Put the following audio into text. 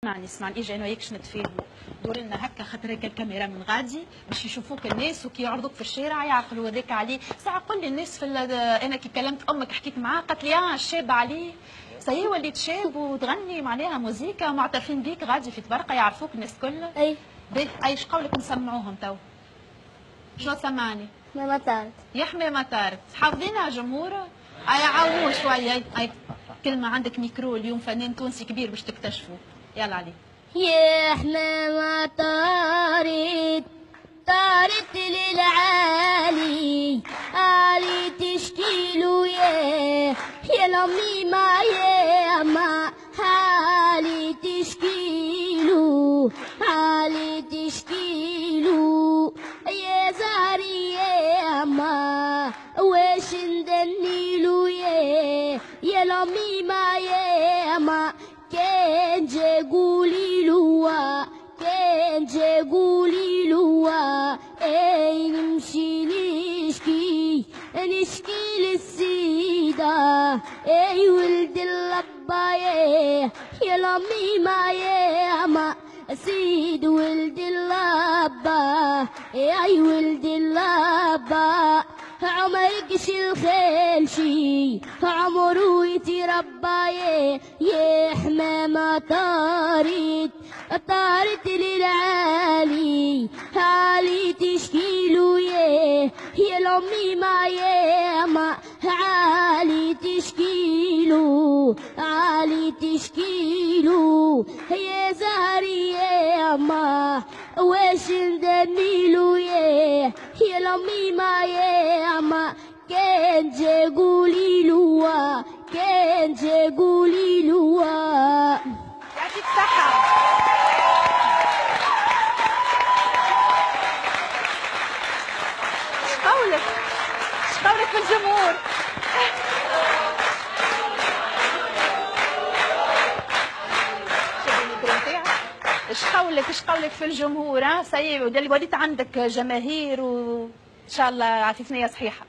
اسمعني اجي انا وياك نتفاهموا. دور لنا هكا خاطر هكا الكاميرا من غادي باش يشوفوك الناس وكي يعرضوك في الشارع يعقلوا هذاك عليه. ساعه قول لي الناس في انا كي كلمت امك حكيت معاها قالت لي الشاب عليه سي وليت شاب وتغني معناها موزيكا معترفين بيك غادي في تبرقه يعرفوك الناس الكل. اي باهي ايش قولك نسمعوهم تو؟ شنو سمعني؟ ما طارت يا حمامه طارت حافظينها جمهور. اي عاونوا شويه. اي كلمه عندك ميكرو اليوم فنان تونسي كبير باش تكتشفوا. يلا عليك. يا حمامة طارت طارت للعالي عالي تشكيلو يا لمي ما يا ما عالي تشكيلو عالي تشكيلو يا زهري يا ما واش ندنيلو يا لمي ما يا ما كان جا قولي لوا كان جا قولي لوا اي نمشي نشكي للسيدة اي ولد اللبا يا لمي ما يا ما سيد ولد اللبا اي ولد اللبا عمرك الخيل شي عمرو يتربى يا حمامة طارت طارت للعالي عالي تشكيلو يا لمي ما يا ما عالي تشكيلو عالي تشكيلو يا زهري يا ما واش ندنيلو يا لمي ما يا ما كان جا قولي لوا كان جا قولي لوا. يعطيك الصحة. شقولك في الجمهور؟ ايش قولك في الجمهور؟ سي وليت عندك جماهير وان شاء الله عفيفنيه صحيحه.